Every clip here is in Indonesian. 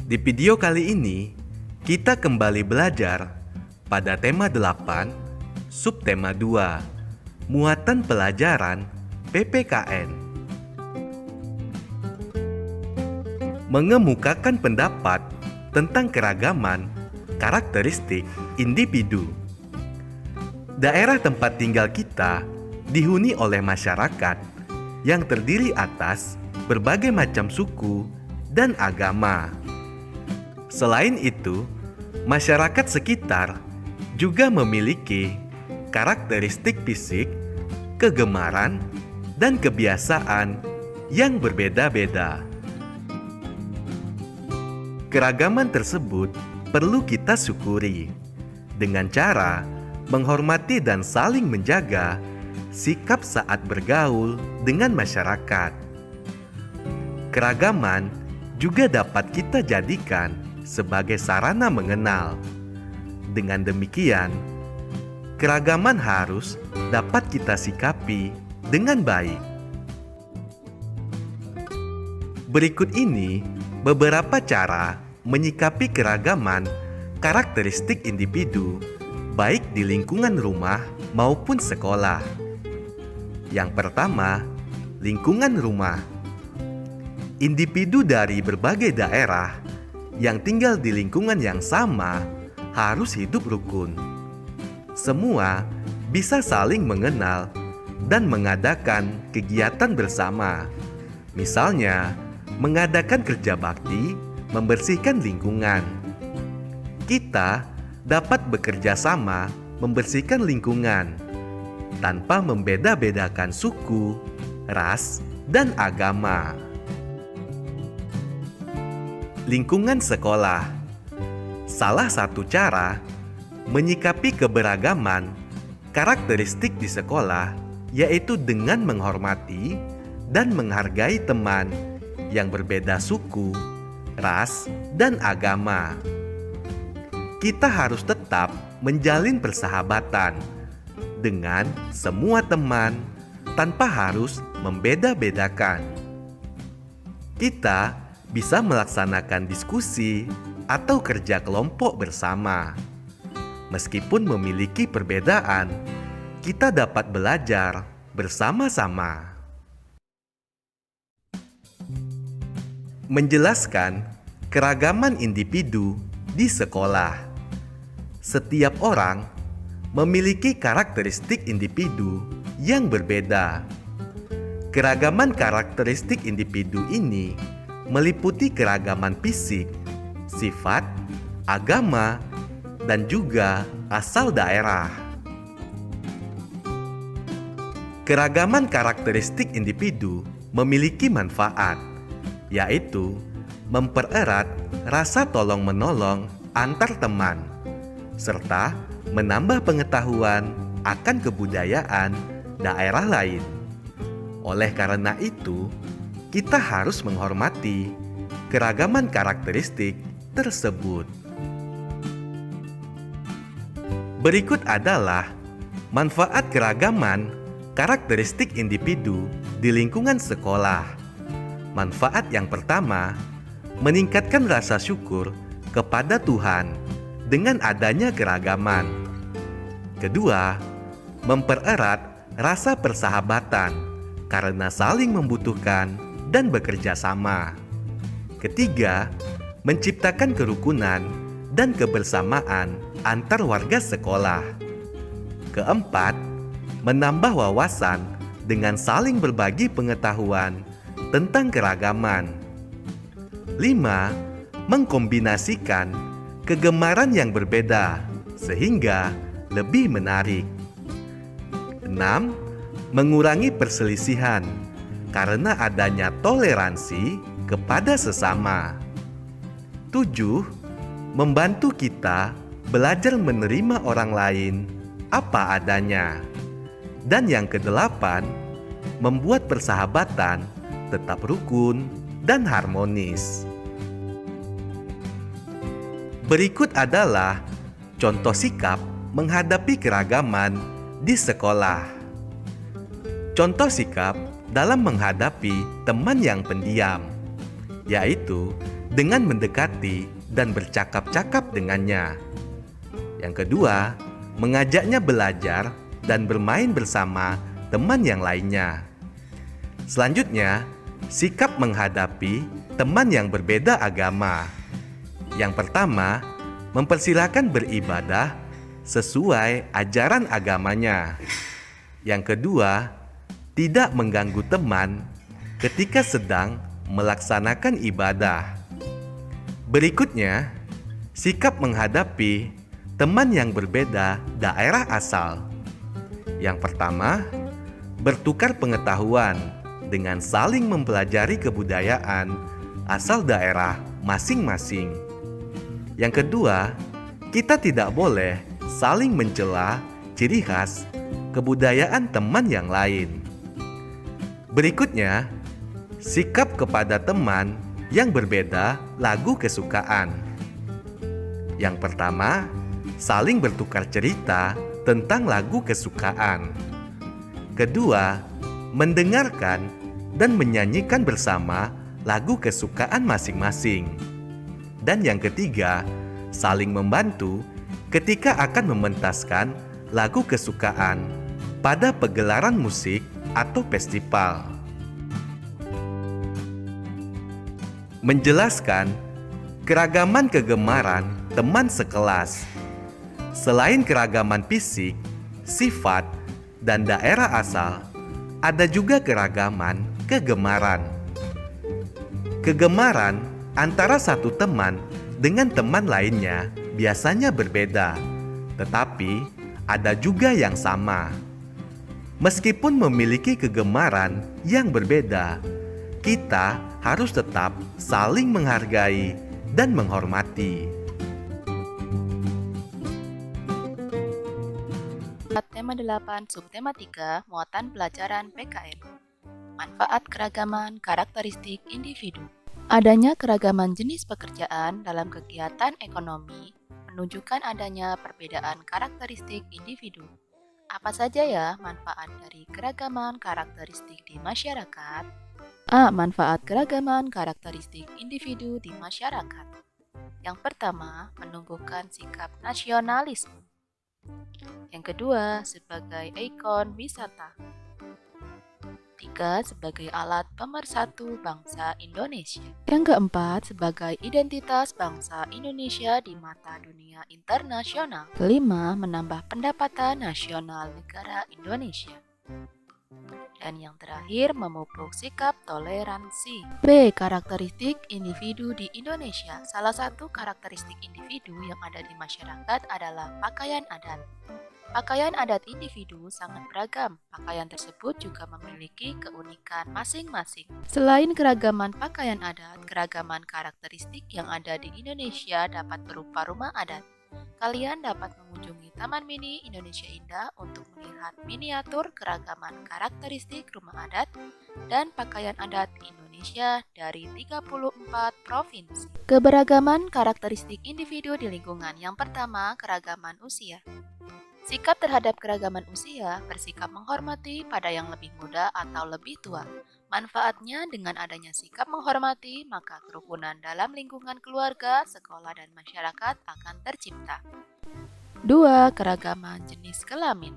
Di video kali ini, kita kembali belajar pada tema 8, subtema 2, muatan pelajaran PPKN. Mengemukakan pendapat tentang keragaman karakteristik individu. Daerah tempat tinggal kita dihuni oleh masyarakat yang terdiri atas berbagai macam suku dan agama. Selain itu, masyarakat sekitar juga memiliki karakteristik fisik, kegemaran, dan kebiasaan yang berbeda-beda. Keragaman tersebut perlu kita syukuri dengan cara menghormati dan saling menjaga sikap saat bergaul dengan masyarakat. Keragaman juga dapat kita jadikan sebagai sarana mengenal. Dengan demikian, keragaman harus dapat kita sikapi dengan baik. Berikut ini beberapa cara menyikapi keragaman karakteristik individu, baik di lingkungan rumah maupun sekolah. Yang pertama, lingkungan rumah. Individu dari berbagai daerah yang tinggal di lingkungan yang sama harus hidup rukun. Semua bisa saling mengenal dan mengadakan kegiatan bersama. Misalnya, mengadakan kerja bakti, membersihkan lingkungan. Kita dapat bekerja sama membersihkan lingkungan tanpa membeda-bedakan suku, ras, dan agama. Lingkungan sekolah. Salah satu cara menyikapi keberagaman karakteristik di sekolah yaitu dengan menghormati dan menghargai teman yang berbeda suku, ras, dan agama. Kita harus tetap menjalin persahabatan dengan semua teman tanpa harus membeda-bedakan. Kita bisa melaksanakan diskusi atau kerja kelompok bersama. Meskipun memiliki perbedaan, kita dapat belajar bersama-sama. Menjelaskan keragaman individu di sekolah. Setiap orang memiliki karakteristik individu yang berbeda. Keragaman karakteristik individu ini meliputi keragaman fisik, sifat, agama, dan juga asal daerah. Keragaman karakteristik individu memiliki manfaat, yaitu mempererat rasa tolong-menolong antar teman, serta menambah pengetahuan akan kebudayaan daerah lain. Oleh karena itu, kita harus menghormati keragaman karakteristik tersebut. Berikut adalah manfaat keragaman karakteristik individu di lingkungan sekolah. Manfaat yang pertama, meningkatkan rasa syukur kepada Tuhan dengan adanya keragaman. Kedua, mempererat rasa persahabatan karena saling membutuhkan dan bekerja sama. Ketiga, menciptakan kerukunan dan kebersamaan antar warga sekolah. Keempat, menambah wawasan dengan saling berbagi pengetahuan tentang keragaman. 5. Mengkombinasikan kegemaran yang berbeda sehingga lebih menarik. 6. Mengurangi perselisihan karena adanya toleransi kepada sesama. 7. Membantu kita belajar menerima orang lain apa adanya. Dan yang kedelapan, membuat persahabatan tetap rukun dan harmonis. Berikut adalah contoh sikap menghadapi keragaman di sekolah. Contoh sikap dalam menghadapi teman yang pendiam, yaitu dengan mendekati dan bercakap-cakap dengannya. Yang kedua, mengajaknya belajar dan bermain bersama teman yang lainnya. Selanjutnya, sikap menghadapi teman yang berbeda agama. Yang pertama, mempersilahkan beribadah sesuai ajaran agamanya. Yang kedua, tidak mengganggu teman ketika sedang melaksanakan ibadah. Berikutnya, sikap menghadapi teman yang berbeda daerah asal. Yang pertama, bertukar pengetahuan dengan saling mempelajari kebudayaan asal daerah masing-masing. Yang kedua, kita tidak boleh saling mencela ciri khas kebudayaan teman yang lain. Berikutnya, sikap kepada teman yang berbeda lagu kesukaan. Yang pertama, saling bertukar cerita tentang lagu kesukaan. Kedua, mendengarkan dan menyanyikan bersama lagu kesukaan masing-masing. Dan yang ketiga, saling membantu ketika akan mementaskan lagu kesukaan pada pegelaran musik atau festival. Menjelaskan keragaman kegemaran teman sekelas. Selain keragaman fisik, sifat, dan daerah asal, ada juga keragaman kegemaran. Kegemaran antara satu teman dengan teman lainnya biasanya berbeda, tetapi ada juga yang sama. Meskipun memiliki kegemaran yang berbeda, kita harus tetap saling menghargai dan menghormati. Tema 8, subtema 3, muatan pelajaran PKN. Manfaat keragaman karakteristik individu. Adanya keragaman jenis pekerjaan dalam kegiatan ekonomi menunjukkan adanya perbedaan karakteristik individu. Apa saja ya manfaat dari keragaman karakteristik di masyarakat? A. Manfaat keragaman karakteristik individu di masyarakat. Yang pertama, menumbuhkan sikap nasionalisme. Yang kedua, sebagai ikon wisata. 3. Sebagai alat pemersatu bangsa Indonesia. Yang keempat, sebagai identitas bangsa Indonesia di mata dunia internasional. Kelima, menambah pendapatan nasional negara Indonesia. Dan yang terakhir, memupuk sikap toleransi. B. Karakteristik individu di Indonesia. Salah satu karakteristik individu yang ada di masyarakat adalah pakaian adat. Pakaian adat individu sangat beragam. Pakaian tersebut juga memiliki keunikan masing-masing. Selain keragaman pakaian adat, keragaman karakteristik yang ada di Indonesia dapat berupa rumah adat. Kalian dapat mengunjungi Taman Mini Indonesia Indah untuk melihat miniatur keragaman karakteristik rumah adat dan pakaian adat Indonesia dari 34 provinsi. Keberagaman karakteristik individu di lingkungan. Yang pertama, keragaman usia. Sikap terhadap keragaman usia bersikap menghormati pada yang lebih muda atau lebih tua. Manfaatnya dengan adanya sikap menghormati, maka kerukunan dalam lingkungan keluarga, sekolah, dan masyarakat akan tercipta. 2. Keragaman jenis kelamin.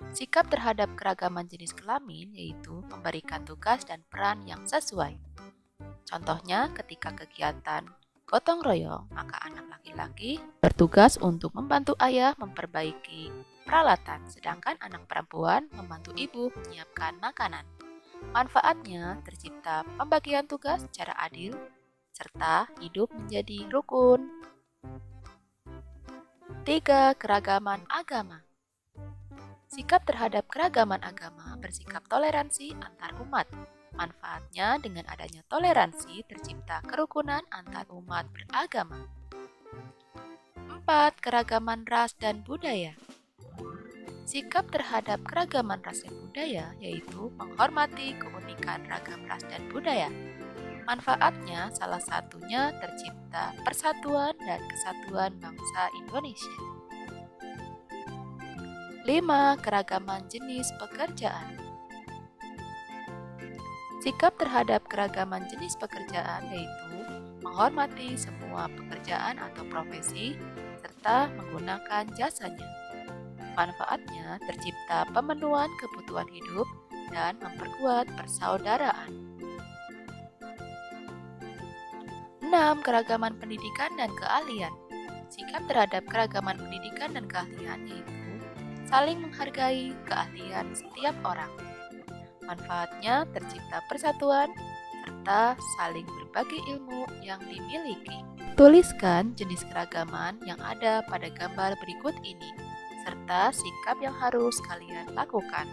Sikap terhadap keragaman jenis kelamin yaitu memberikan tugas dan peran yang sesuai. Contohnya ketika kegiatan gotong royong, maka anak laki-laki bertugas untuk membantu ayah memperbaiki peralatan, sedangkan anak perempuan membantu ibu menyiapkan makanan. Manfaatnya tercipta pembagian tugas secara adil, serta hidup menjadi rukun. 3. Keragaman agama. Sikap terhadap keragaman agama bersikap toleransi antar umat. Manfaatnya dengan adanya toleransi tercipta kerukunan antar umat beragama. 4. Keragaman ras dan budaya. Sikap terhadap keragaman ras dan budaya yaitu menghormati keunikan ragam ras dan budaya. Manfaatnya salah satunya tercipta persatuan dan kesatuan bangsa Indonesia. 5. Keragaman jenis pekerjaan. Sikap terhadap keragaman jenis pekerjaan yaitu menghormati semua pekerjaan atau profesi, serta menggunakan jasanya. Manfaatnya tercipta pemenuhan kebutuhan hidup dan memperkuat persaudaraan. 6. Keragaman pendidikan dan keahlian. Sikap terhadap keragaman pendidikan dan keahlian yaitu saling menghargai keahlian setiap orang. Manfaatnya tercipta persatuan serta saling berbagi ilmu yang dimiliki. Tuliskan jenis keragaman yang ada pada gambar berikut ini serta sikap yang harus kalian lakukan.